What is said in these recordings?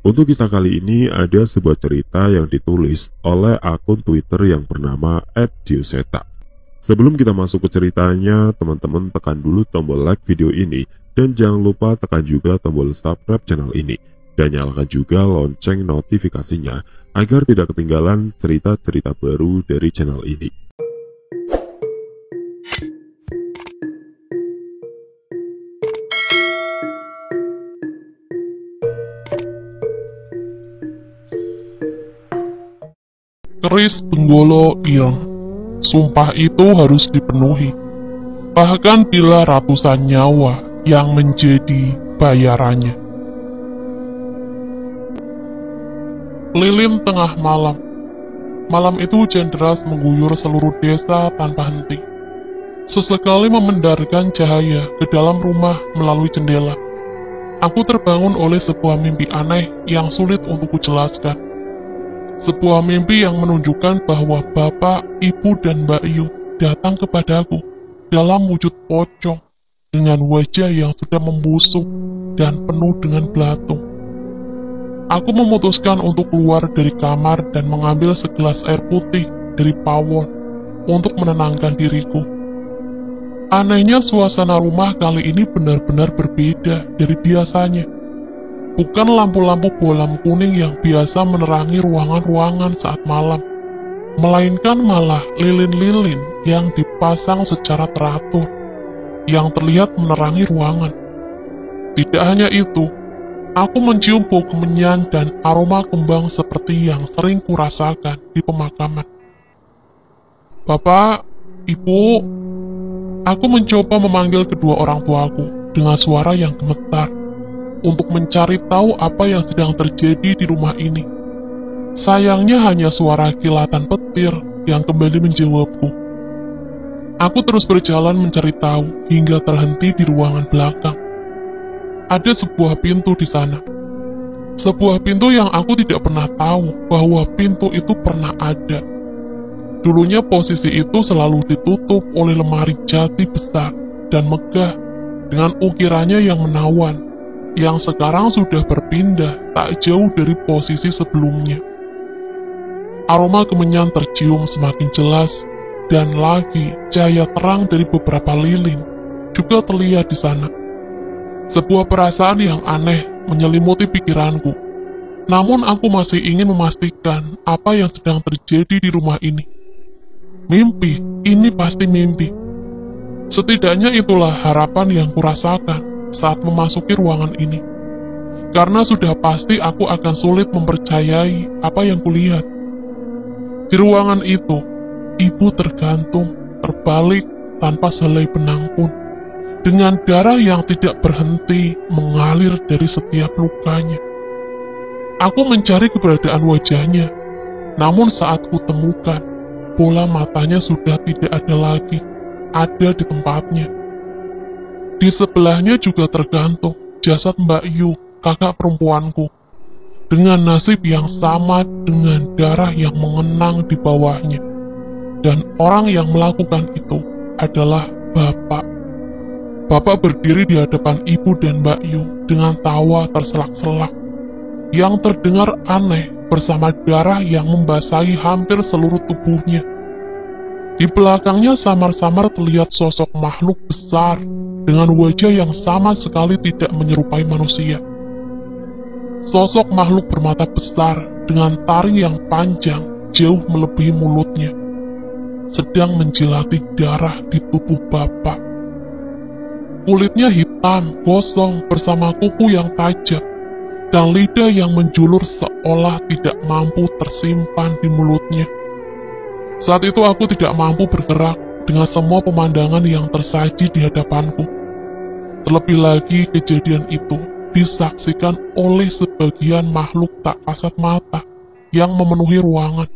Untuk kisah kali ini ada sebuah cerita yang ditulis oleh akun Twitter yang bernama @diuseta. Sebelum kita masuk ke ceritanya, teman-teman tekan dulu tombol like video ini dan jangan lupa tekan juga tombol subscribe channel ini dan nyalakan juga lonceng notifikasinya agar tidak ketinggalan cerita-cerita baru dari channel ini. Keris Benggolo Ireng. Sumpah itu harus dipenuhi, bahkan bila ratusan nyawa yang menjadi bayarannya. Lilin tengah malam. Malam itu hujan deras mengguyur seluruh desa tanpa henti. Sesekali memendarkan cahaya ke dalam rumah melalui jendela. Aku terbangun oleh sebuah mimpi aneh yang sulit untuk kujelaskan. Sebuah mimpi yang menunjukkan bahwa Bapak, Ibu, dan Mbak Yu datang kepadaku dalam wujud pocong dengan wajah yang sudah membusuk dan penuh dengan belatung. Aku memutuskan untuk keluar dari kamar dan mengambil segelas air putih dari pawon untuk menenangkan diriku. Anehnya suasana rumah kali ini benar-benar berbeda dari biasanya. Bukan lampu-lampu bolam kuning yang biasa menerangi ruangan-ruangan saat malam, melainkan malah lilin-lilin yang dipasang secara teratur, yang terlihat menerangi ruangan. Tidak hanya itu, aku mencium bau kemenyan dan aroma kembang seperti yang sering kurasakan di pemakaman. Bapak, Ibu, aku mencoba memanggil kedua orang tuaku dengan suara yang gemetar, untuk mencari tahu apa yang sedang terjadi di rumah ini. Sayangnya hanya suara kilatan petir yang kembali menjawabku. Aku terus berjalan mencari tahu hingga terhenti di ruangan belakang. Ada sebuah pintu di sana. Sebuah pintu yang aku tidak pernah tahu bahwa pintu itu pernah ada. Dulunya posisi itu selalu ditutup oleh lemari jati besar dan megah dengan ukirannya yang menawan, yang sekarang sudah berpindah tak jauh dari posisi sebelumnya. Aroma kemenyan tercium semakin jelas, dan lagi cahaya terang dari beberapa lilin juga terlihat di sana. Sebuah perasaan yang aneh menyelimuti pikiranku, namun aku masih ingin memastikan apa yang sedang terjadi di rumah ini. Mimpi, ini pasti mimpi. Setidaknya itulah harapan yang kurasakan saat memasuki ruangan ini, karena sudah pasti aku akan sulit mempercayai apa yang kulihat. Di ruangan itu, ibu tergantung, terbalik tanpa selai benang pun, dengan darah yang tidak berhenti mengalir dari setiap lukanya. Aku mencari keberadaan wajahnya, namun saat kutemukan, bola matanya sudah tidak ada lagi, ada di tempatnya. Di sebelahnya juga tergantung jasad Mbak Yu, kakak perempuanku, dengan nasib yang sama dengan darah yang mengenang di bawahnya. Dan orang yang melakukan itu adalah Bapak. Bapak berdiri di hadapan Ibu dan Mbak Yu dengan tawa terselak-selak, yang terdengar aneh bersama darah yang membasahi hampir seluruh tubuhnya. Di belakangnya samar-samar terlihat sosok makhluk besar dengan wajah yang sama sekali tidak menyerupai manusia. Sosok makhluk bermata besar dengan taring yang panjang jauh melebihi mulutnya, sedang menjilati darah di tubuh Bapak. Kulitnya hitam, gosong bersama kuku yang tajam, dan lidah yang menjulur seolah tidak mampu tersimpan di mulutnya. Saat itu aku tidak mampu bergerak dengan semua pemandangan yang tersaji di hadapanku. Terlebih lagi kejadian itu disaksikan oleh sebagian makhluk tak kasat mata yang memenuhi ruangan.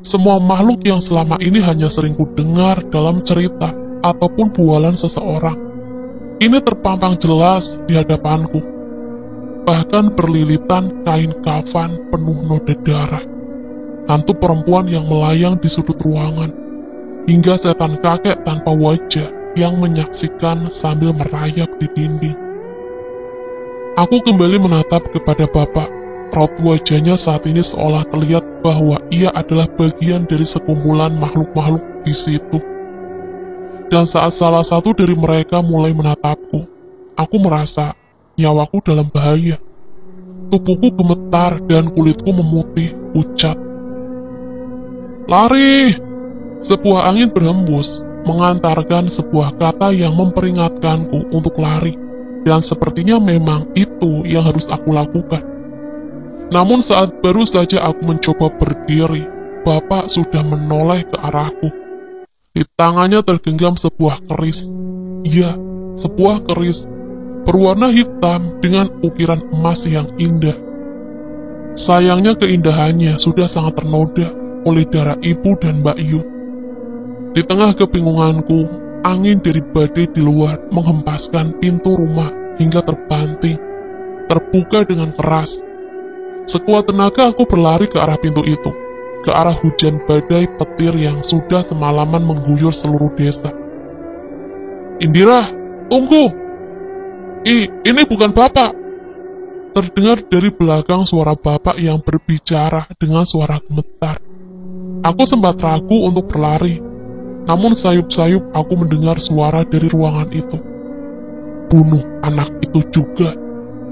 Semua makhluk yang selama ini hanya sering kudengar dalam cerita ataupun bualan seseorang, ini terpampang jelas di hadapanku. Bahkan berlilitan kain kafan penuh noda darah, hantu perempuan yang melayang di sudut ruangan, hingga setan kakek tanpa wajah yang menyaksikan sambil merayap di dinding. Aku kembali menatap kepada Bapak Raut wajahnya saat ini seolah terlihat bahwa ia adalah bagian dari sekumpulan makhluk-makhluk di situ. Dan saat salah satu dari mereka mulai menatapku, aku merasa nyawaku dalam bahaya. Tubuhku gemetar dan kulitku memutih pucat. Lari! Sebuah angin berhembus, mengantarkan sebuah kata yang memperingatkanku untuk lari. Dan sepertinya memang itu yang harus aku lakukan. Namun saat baru saja aku mencoba berdiri, Bapak sudah menoleh ke arahku. Di tangannya tergenggam sebuah keris. Ya, sebuah keris berwarna hitam dengan ukiran emas yang indah. Sayangnya keindahannya sudah sangat ternoda oleh darah ibu dan Mbak Yu. Di tengah kebingunganku, angin dari badai di luar menghempaskan pintu rumah hingga terbanting, terbuka dengan keras. Sekuat tenaga aku berlari ke arah pintu itu, ke arah hujan badai petir yang sudah semalaman mengguyur seluruh desa. Indira, tunggu! Ini bukan Bapak! Terdengar dari belakang suara Bapak yang berbicara dengan suara gemetar. Aku sempat ragu untuk berlari, namun sayup-sayup aku mendengar suara dari ruangan itu. Bunuh anak itu juga.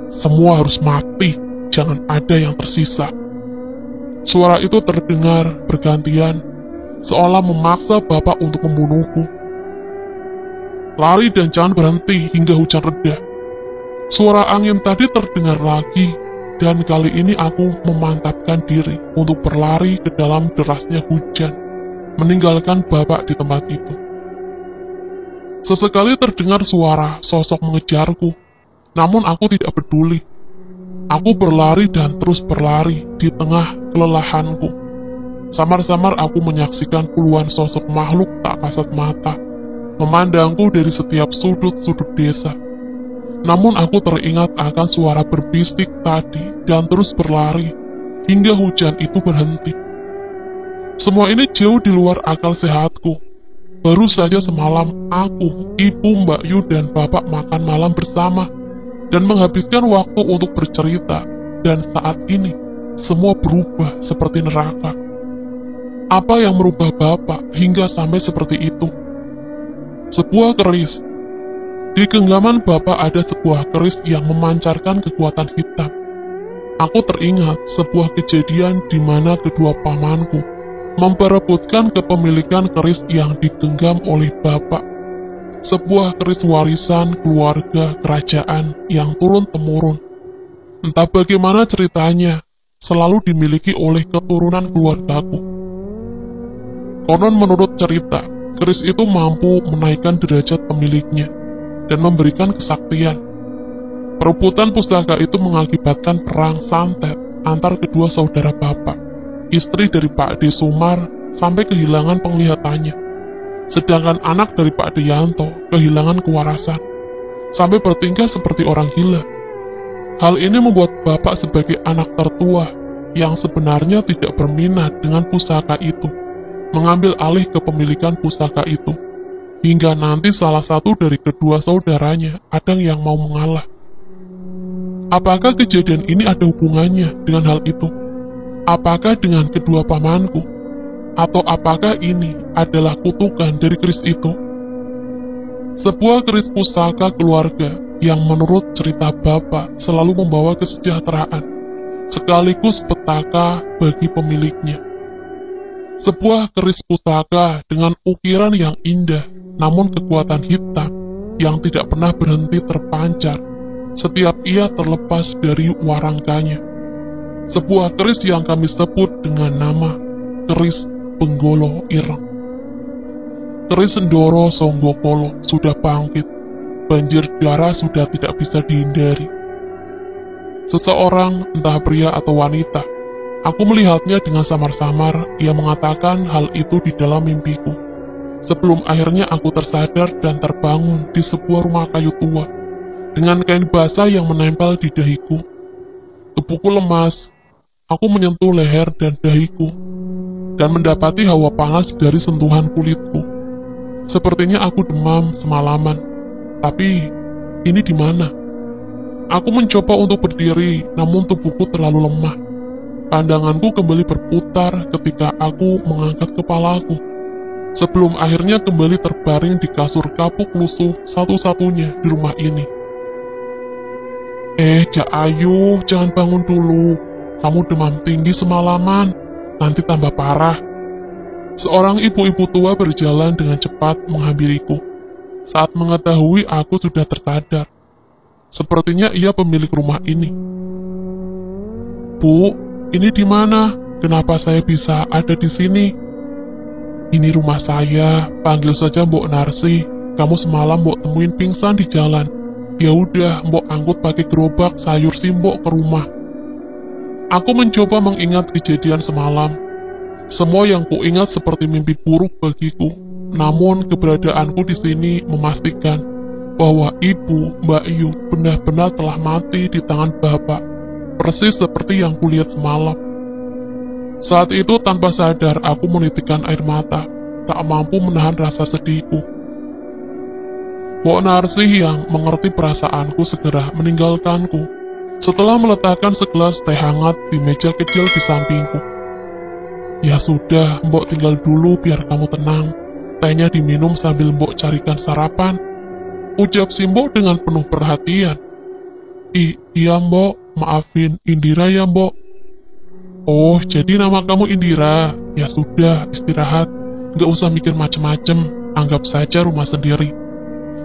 Semua harus mati. Jangan ada yang tersisa. Suara itu terdengar bergantian, seolah memaksa Bapak untuk membunuhku. Lari dan jangan berhenti hingga hujan reda. Suara angin tadi terdengar lagi, dan kali ini aku memantapkan diri untuk berlari ke dalam derasnya hujan, meninggalkan Bapak di tempat itu. Sesekali terdengar suara sosok mengejarku, namun aku tidak peduli. Aku berlari dan terus berlari di tengah kelelahanku. Samar-samar aku menyaksikan puluhan sosok makhluk tak kasat mata, memandangku dari setiap sudut-sudut desa. Namun aku teringat akan suara berbisik tadi dan terus berlari, hingga hujan itu berhenti. Semua ini jauh di luar akal sehatku. Baru saja semalam aku, ibu, Mbak Yu, dan Bapak makan malam bersama, dan menghabiskan waktu untuk bercerita, dan saat ini, semua berubah seperti neraka. Apa yang merubah Bapak hingga sampai seperti itu? Sebuah keris. Di genggaman Bapak ada sebuah keris yang memancarkan kekuatan hitam. Aku teringat sebuah kejadian di mana kedua pamanku memperebutkan kepemilikan keris yang digenggam oleh Bapak. Sebuah keris warisan keluarga kerajaan yang turun-temurun. Entah bagaimana ceritanya, selalu dimiliki oleh keturunan keluargaku. Konon menurut cerita, keris itu mampu menaikkan derajat pemiliknya dan memberikan kesaktian. Perebutan pustaka itu mengakibatkan perang santet antar kedua saudara Bapak, istri dari Pak D. Sumar sampai kehilangan penglihatannya. Sedangkan anak dari Pak Dianto kehilangan kewarasan, sampai bertingkah seperti orang gila. Hal ini membuat Bapak sebagai anak tertua, yang sebenarnya tidak berminat dengan pusaka itu, mengambil alih kepemilikan pusaka itu, hingga nanti salah satu dari kedua saudaranya ada yang mau mengalah. Apakah kejadian ini ada hubungannya dengan hal itu? Apakah dengan kedua pamanku? Atau apakah ini adalah kutukan dari keris itu? Sebuah keris pusaka keluarga yang menurut cerita Bapak selalu membawa kesejahteraan, sekaligus petaka bagi pemiliknya. Sebuah keris pusaka dengan ukiran yang indah, namun kekuatan hitam yang tidak pernah berhenti terpancar setiap ia terlepas dari warangkanya. Sebuah keris yang kami sebut dengan nama keris Penggolo Ireng. Keris Sendoro Songgokolo sudah bangkit. Banjir darah sudah tidak bisa dihindari. Seseorang, entah pria atau wanita, aku melihatnya dengan samar-samar. Ia mengatakan hal itu di dalam mimpiku, sebelum akhirnya aku tersadar dan terbangun di sebuah rumah kayu tua, dengan kain basah yang menempel di dahiku. Tubuhku lemas. Aku menyentuh leher dan dahiku, dan mendapati hawa panas dari sentuhan kulitku. Sepertinya aku demam semalaman. Tapi, ini di mana? Aku mencoba untuk berdiri, namun tubuhku terlalu lemah. Pandanganku kembali berputar ketika aku mengangkat kepalaku, sebelum akhirnya kembali terbaring di kasur kapuk lusuh satu-satunya di rumah ini. Jak Ayu, jangan bangun dulu. Kamu demam tinggi semalaman, nanti tambah parah. Seorang ibu-ibu tua berjalan dengan cepat menghampiriku. Saat mengetahui aku sudah tersadar, sepertinya ia pemilik rumah ini. Bu, ini di mana? Kenapa saya bisa ada di sini? Ini rumah saya, panggil saja Mbok Narsi. Kamu semalam Mbok temuin pingsan di jalan. Ya udah, Mbok angkut pakai gerobak sayur si Mbok ke rumah. Aku mencoba mengingat kejadian semalam. Semua yang kuingat seperti mimpi buruk bagiku. Namun keberadaanku di sini memastikan bahwa ibu, Mbak Yu, benar-benar telah mati di tangan Bapak. Persis seperti yang kulihat semalam. Saat itu tanpa sadar aku menitikkan air mata, tak mampu menahan rasa sedihku. Mbok Narsih yang mengerti perasaanku segera meninggalkanku, setelah meletakkan segelas teh hangat di meja kecil di sampingku. Ya sudah, Mbok tinggal dulu biar kamu tenang. Tehnya diminum sambil Mbok carikan sarapan, ucap si Mbok dengan penuh perhatian. Iya Mbok, maafin, Indira ya Mbok. Oh, jadi nama kamu Indira. Ya sudah, istirahat. Gak usah mikir macem-macem, anggap saja rumah sendiri.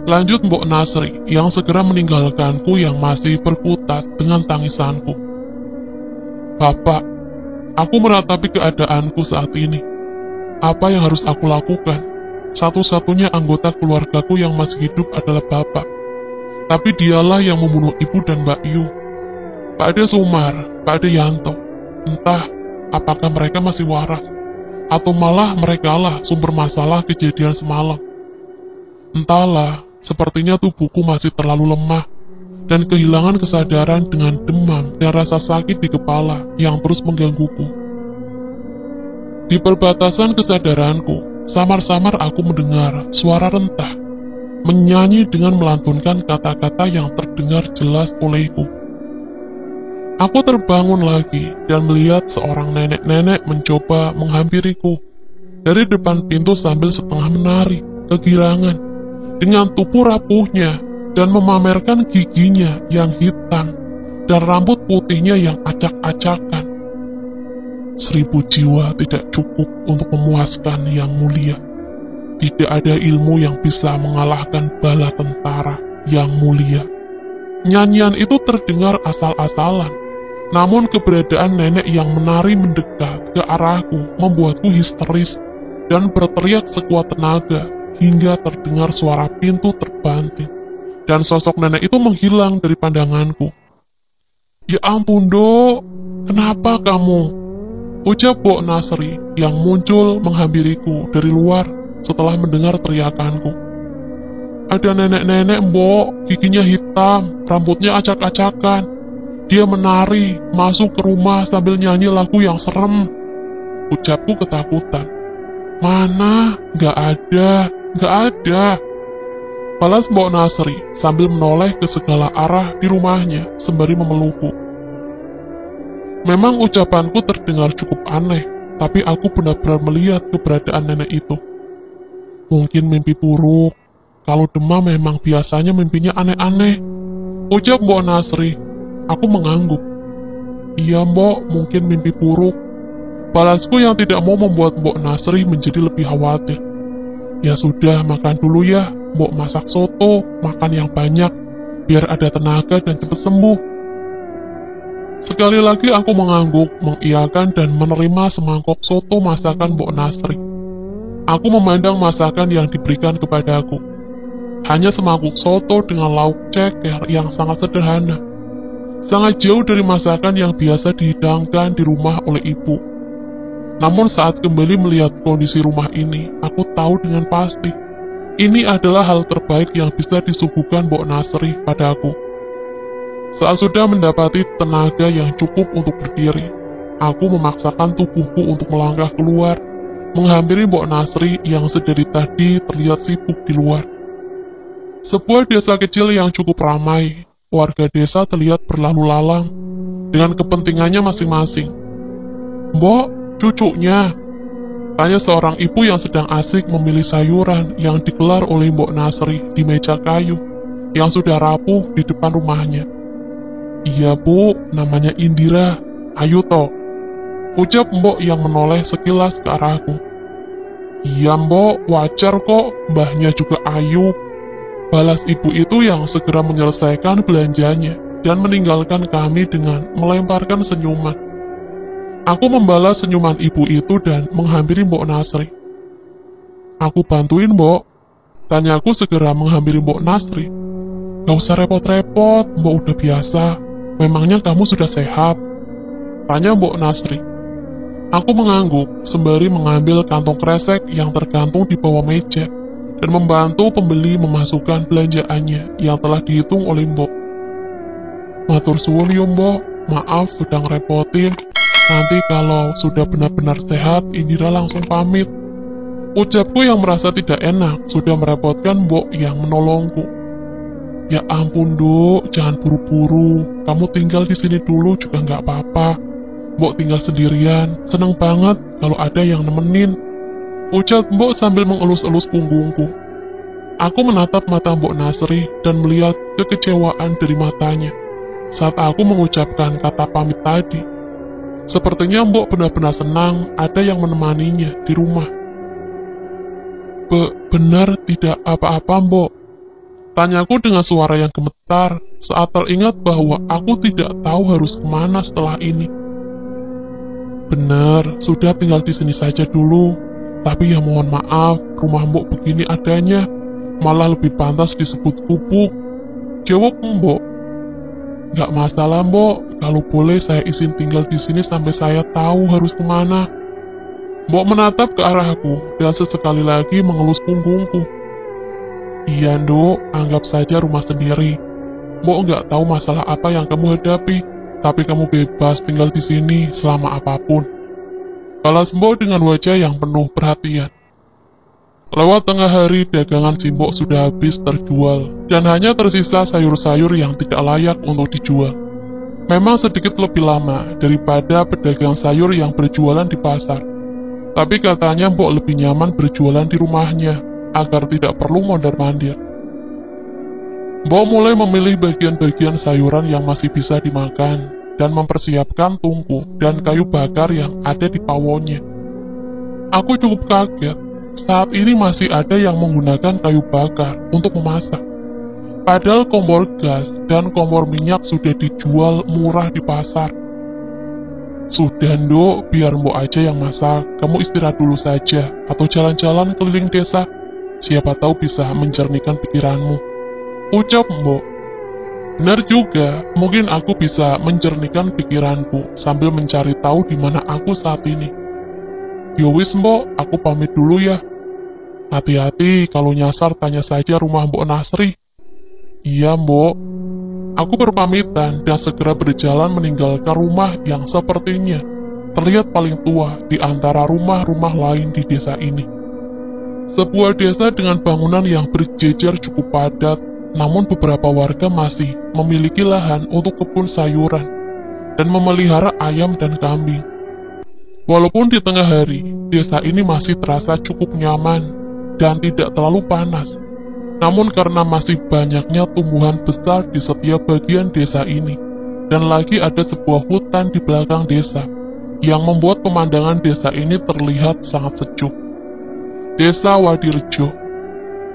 Lanjut Mbok Nasri, yang segera meninggalkanku yang masih berkutat dengan tangisanku. Bapak, aku meratapi keadaanku saat ini. Apa yang harus aku lakukan? Satu-satunya anggota keluargaku yang masih hidup adalah Bapak. Tapi dialah yang membunuh Ibu dan Mbak Yu. Pak Ade Sumar, Pak Ade Yanto. Entah apakah mereka masih waras, atau malah merekalah sumber masalah kejadian semalam. Entahlah, sepertinya tubuhku masih terlalu lemah, dan kehilangan kesadaran dengan demam dan rasa sakit di kepala yang terus menggangguku. Di perbatasan kesadaranku, samar-samar aku mendengar suara rentah, menyanyi dengan melantunkan kata-kata yang terdengar jelas olehku. Aku terbangun lagi dan melihat seorang nenek-nenek mencoba menghampiriku dari depan pintu sambil setengah menari, kegirangan, dengan tubuh rapuhnya dan memamerkan giginya yang hitam dan rambut putihnya yang acak-acakan. 1000 jiwa tidak cukup untuk memuaskan yang mulia. Tidak ada ilmu yang bisa mengalahkan bala tentara yang mulia. Nyanyian itu terdengar asal-asalan, namun keberadaan nenek yang menari mendekat ke arahku membuatku histeris dan berteriak sekuat tenaga hingga terdengar suara pintu terbanting, dan sosok nenek itu menghilang dari pandanganku. Ya ampun Dok, kenapa kamu? Ucap Mbok Nasri yang muncul menghampiriku dari luar setelah mendengar teriakanku. Ada nenek-nenek Mbok, giginya hitam, rambutnya acak-acakan. Dia menari, masuk ke rumah sambil nyanyi lagu yang serem. Ucapku ketakutan. Mana? Gak ada. Balas Mbok Nasri sambil menoleh ke segala arah di rumahnya sembari memelukku. Memang ucapanku terdengar cukup aneh, tapi aku benar-benar melihat keberadaan nenek itu. Mungkin mimpi buruk. Kalau demam memang biasanya mimpinya aneh-aneh. Ucap Mbok Nasri. Aku mengangguk. Iya Mbok, mungkin mimpi buruk. Balasku yang tidak mau membuat Mbok Nasri menjadi lebih khawatir. Ya sudah, makan dulu ya. Mbok masak soto, makan yang banyak, biar ada tenaga dan cepat sembuh. Sekali lagi aku mengangguk, mengiyakan dan menerima semangkok soto masakan Mbok Nasri. Aku memandang masakan yang diberikan kepadaku. Hanya semangkuk soto dengan lauk ceker yang sangat sederhana. Sangat jauh dari masakan yang biasa dihidangkan di rumah oleh ibu. Namun saat kembali melihat kondisi rumah ini, aku tahu dengan pasti, ini adalah hal terbaik yang bisa disuguhkan Mbok Nasri padaku. Saat sudah mendapati tenaga yang cukup untuk berdiri, aku memaksakan tubuhku untuk melangkah keluar, menghampiri Mbok Nasri yang sedari tadi terlihat sibuk di luar. Sebuah desa kecil yang cukup ramai, warga desa terlihat berlalu lalang dengan kepentingannya masing-masing. "Mbok, cucunya?" tanya seorang ibu yang sedang asik memilih sayuran yang dikelar oleh Mbok Nasri di meja kayu yang sudah rapuh di depan rumahnya. "Iya bu, namanya Indira. Ayo toh," ucap Mbok yang menoleh sekilas ke arahku. "Iya Mbok, wajar kok, mbahnya juga ayu," balas ibu itu yang segera menyelesaikan belanjanya dan meninggalkan kami dengan melemparkan senyuman. Aku membalas senyuman ibu itu dan menghampiri Mbok Nasri. "Aku bantuin Mbok?" tanyaku segera menghampiri Mbok Nasri. "Gak usah repot-repot, Mbok udah biasa. Memangnya kamu sudah sehat?" tanya Mbok Nasri. Aku mengangguk sembari mengambil kantong kresek yang tergantung di bawah meja dan membantu pembeli memasukkan belanjaannya yang telah dihitung oleh Mbok. "Matur suwun yo Mbok, maaf sudah ngerepotin. Nanti kalau sudah benar-benar sehat, Indira langsung pamit," ucapku yang merasa tidak enak sudah merepotkan Mbok yang menolongku. "Ya ampun Duk, jangan buru-buru. Kamu tinggal di sini dulu juga nggak apa-apa. Mbok tinggal sendirian, seneng banget kalau ada yang nemenin," ucap Mbok sambil mengelus-elus punggungku. Aku menatap mata Mbok Nasri dan melihat kekecewaan dari matanya saat aku mengucapkan kata pamit tadi. Sepertinya Mbok benar-benar senang ada yang menemaninya di rumah. Benar tidak apa-apa Mbok?" tanyaku dengan suara yang gemetar saat teringat bahwa aku tidak tahu harus kemana setelah ini. "Benar, sudah tinggal di sini saja dulu. Tapi ya mohon maaf, rumah Mbok begini adanya, malah lebih pantas disebut gubuk," jawab Mbok. "Nggak masalah Mbok, kalau boleh saya izin tinggal di sini sampai saya tahu harus kemana." Mbok menatap ke arahku dan sesekali lagi mengelus punggungku. "Iya Nduk, anggap saja rumah sendiri. Mbok nggak tahu masalah apa yang kamu hadapi, tapi kamu bebas tinggal di sini selama apapun," balas Mbok dengan wajah yang penuh perhatian. Lewat tengah hari, dagangan si Mbok sudah habis terjual, dan hanya tersisa sayur-sayur yang tidak layak untuk dijual. Memang sedikit lebih lama daripada pedagang sayur yang berjualan di pasar, tapi katanya Mbok lebih nyaman berjualan di rumahnya, agar tidak perlu mondar-mandir. Mbok mulai memilih bagian-bagian sayuran yang masih bisa dimakan, dan mempersiapkan tungku dan kayu bakar yang ada di pawonnya. Aku cukup kaget. Saat ini masih ada yang menggunakan kayu bakar untuk memasak. Padahal kompor gas dan kompor minyak sudah dijual murah di pasar. "Sudah Nduk, biar Mbok aja yang masak. Kamu istirahat dulu saja, atau jalan-jalan keliling desa. Siapa tahu bisa menjernihkan pikiranmu," ucap Mbok. Benar juga, mungkin aku bisa menjernihkan pikiranku sambil mencari tahu di mana aku saat ini. "Yowis Mbok, aku pamit dulu ya. Hati-hati, kalau nyasar tanya saja rumah Mbok Nasri." "Iya Mbok." Aku berpamitan dan segera berjalan meninggalkan rumah yang sepertinya terlihat paling tua di antara rumah-rumah lain di desa ini. Sebuah desa dengan bangunan yang berjejer cukup padat, namun beberapa warga masih memiliki lahan untuk kebun sayuran dan memelihara ayam dan kambing. Walaupun di tengah hari, desa ini masih terasa cukup nyaman dan tidak terlalu panas. Namun karena masih banyaknya tumbuhan besar di setiap bagian desa ini, dan lagi ada sebuah hutan di belakang desa, yang membuat pemandangan desa ini terlihat sangat sejuk. Desa Wadirejo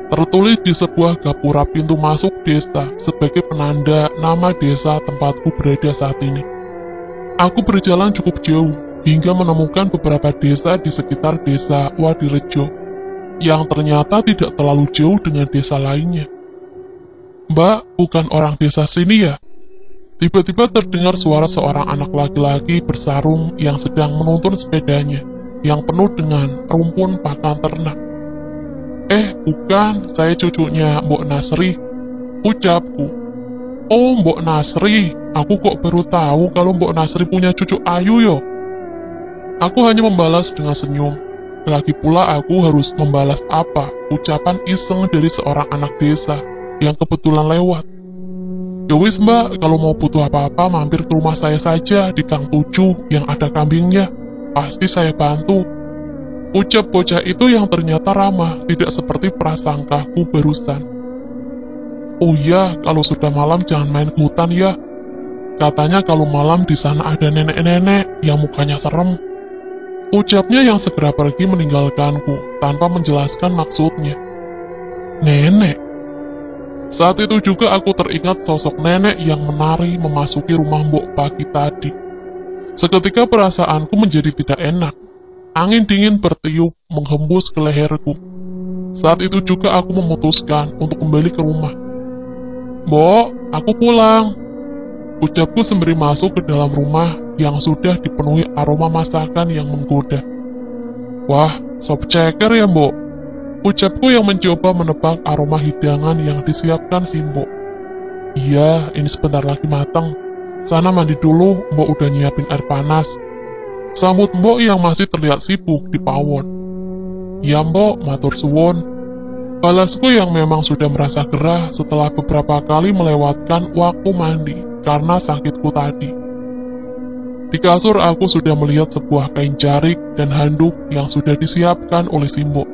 tertulis di sebuah gapura pintu masuk desa sebagai penanda nama desa tempatku berada saat ini. Aku berjalan cukup jauh, hingga menemukan beberapa desa di sekitar desa Wadirejo, yang ternyata tidak terlalu jauh dengan desa lainnya. "Mbak, bukan orang desa sini ya?" Tiba-tiba terdengar suara seorang anak laki-laki bersarung yang sedang menuntun sepedanya, yang penuh dengan rumpun pakan ternak. Bukan, saya cucunya Mbok Nasri," ucapku. "Oh, Mbok Nasri, aku kok baru tahu kalau Mbok Nasri punya cucu ayu yo." Aku hanya membalas dengan senyum. Lagi pula aku harus membalas apa ucapan iseng dari seorang anak desa yang kebetulan lewat. "Ya wis mbak, kalau mau butuh apa-apa mampir ke rumah saya saja di Gang 7 yang ada kambingnya. Pasti saya bantu." Ucap bocah itu yang ternyata ramah, tidak seperti prasangkaku barusan. "Oh iya, kalau sudah malam jangan main ke hutan ya. Katanya kalau malam di sana ada nenek-nenek yang mukanya serem." Ucapnya yang segera pergi meninggalkanku tanpa menjelaskan maksudnya. Nenek. Saat itu juga aku teringat sosok nenek yang menari memasuki rumah Mbok pagi tadi. Seketika perasaanku menjadi tidak enak. Angin dingin bertiup menghembus ke leherku. Saat itu juga aku memutuskan untuk kembali ke rumah. "Mbok, aku pulang," ucapku sembari masuk ke dalam rumah yang sudah dipenuhi aroma masakan yang menggoda. "Wah, sop ceker ya Mbok," ucapku yang mencoba menebak aroma hidangan yang disiapkan si Mbok. "Iya, ini sebentar lagi matang. Sana mandi dulu, Mbok udah nyiapin air panas," sambut Mbok yang masih terlihat sibuk di pawon. "Ya Mbok, matur suwun," balasku yang memang sudah merasa gerah setelah beberapa kali melewatkan waktu mandi karena sakitku tadi. Di kasur aku sudah melihat sebuah kain jarik dan handuk yang sudah disiapkan oleh Simbo.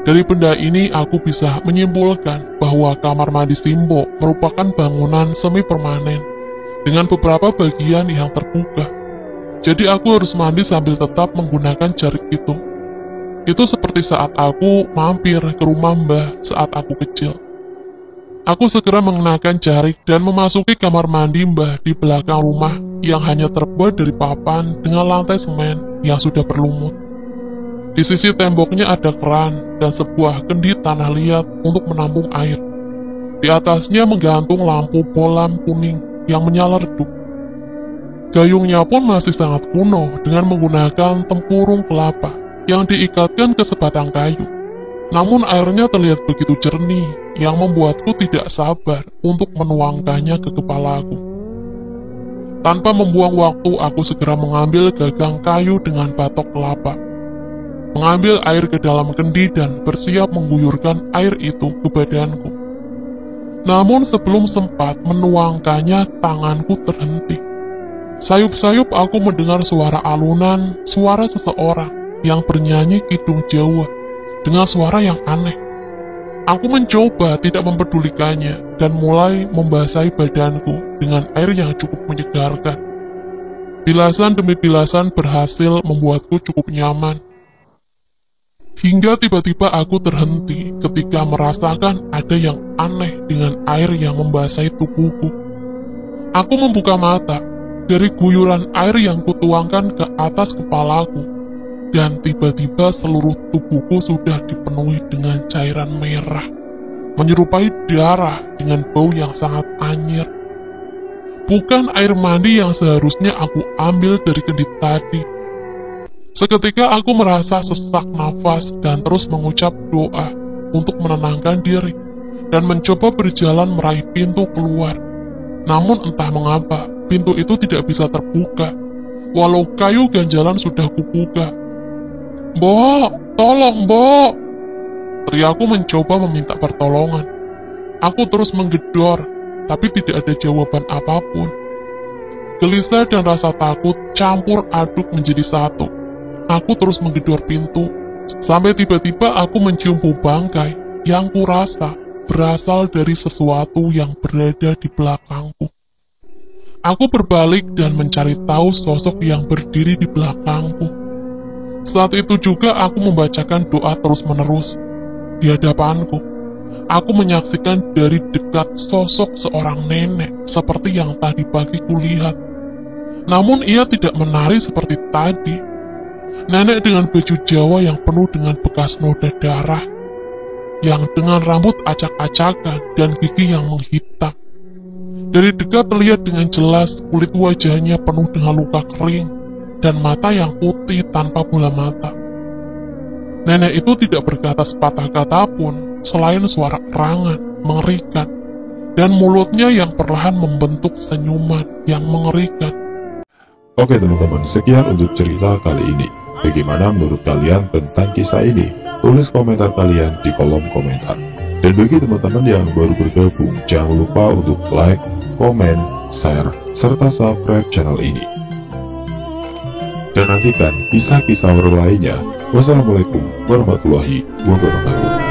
Dari benda ini aku bisa menyimpulkan bahwa kamar mandi Simbo merupakan bangunan semi permanen dengan beberapa bagian yang terbuka. Jadi aku harus mandi sambil tetap menggunakan jarik itu. Itu seperti saat aku mampir ke rumah Mbah saat aku kecil. Aku segera mengenakan jarik dan memasuki kamar mandi Mbah di belakang rumah yang hanya terbuat dari papan dengan lantai semen yang sudah berlumut. Di sisi temboknya ada keran dan sebuah kendi tanah liat untuk menampung air. Di atasnya menggantung lampu bolam kuning yang menyala redup. Gayungnya pun masih sangat kuno dengan menggunakan tempurung kelapa yang diikatkan ke sebatang kayu. Namun airnya terlihat begitu jernih yang membuatku tidak sabar untuk menuangkannya ke kepalaku. Tanpa membuang waktu, aku segera mengambil gagang kayu dengan batok kelapa, mengambil air ke dalam kendi dan bersiap mengguyurkan air itu ke badanku. Namun sebelum sempat menuangkannya, tanganku terhenti. Sayup-sayup aku mendengar suara alunan, suara seseorang yang bernyanyi kidung Jawa dengan suara yang aneh. Aku mencoba tidak mempedulikannya dan mulai membasahi badanku dengan air yang cukup menyegarkan. Bilasan demi bilasan berhasil membuatku cukup nyaman. Hingga tiba-tiba aku terhenti ketika merasakan ada yang aneh dengan air yang membasahi tubuhku. Aku membuka mata dari guyuran air yang kutuangkan ke atas kepalaku. Dan tiba-tiba seluruh tubuhku sudah dipenuhi dengan cairan merah, menyerupai darah dengan bau yang sangat anyir. Bukan air mandi yang seharusnya aku ambil dari kendi tadi. Seketika aku merasa sesak nafas dan terus mengucap doa untuk menenangkan diri, dan mencoba berjalan meraih pintu keluar. Namun entah mengapa, pintu itu tidak bisa terbuka, walau kayu ganjalan sudah kubuka. "Mbok, tolong Mbok!" Teriaku mencoba meminta pertolongan. Aku terus menggedor, tapi tidak ada jawaban apapun. Gelisah dan rasa takut campur aduk menjadi satu. Aku terus menggedor pintu, sampai tiba-tiba aku mencium bau bangkai yang kurasa berasal dari sesuatu yang berada di belakangku. Aku berbalik dan mencari tahu sosok yang berdiri di belakangku. Saat itu juga aku membacakan doa terus-menerus di hadapanku. Aku menyaksikan dari dekat sosok seorang nenek seperti yang tadi pagi kulihat. Namun ia tidak menari seperti tadi. Nenek dengan baju Jawa yang penuh dengan bekas noda darah, yang dengan rambut acak-acakan dan gigi yang menghitam. Dari dekat terlihat dengan jelas kulit wajahnya penuh dengan luka kering dan mata yang putih tanpa bola mata. Nenek itu tidak berkata sepatah kata pun selain suara erangan, mengerikan, dan mulutnya yang perlahan membentuk senyuman yang mengerikan. Oke teman-teman, sekian untuk cerita kali ini. Bagaimana menurut kalian tentang kisah ini? Tulis komentar kalian di kolom komentar. Dan bagi teman-teman yang baru bergabung, jangan lupa untuk like, komen, share, serta subscribe channel ini. Dan nantikan kisah-kisah horor lainnya. Wassalamualaikum warahmatullahi wabarakatuh.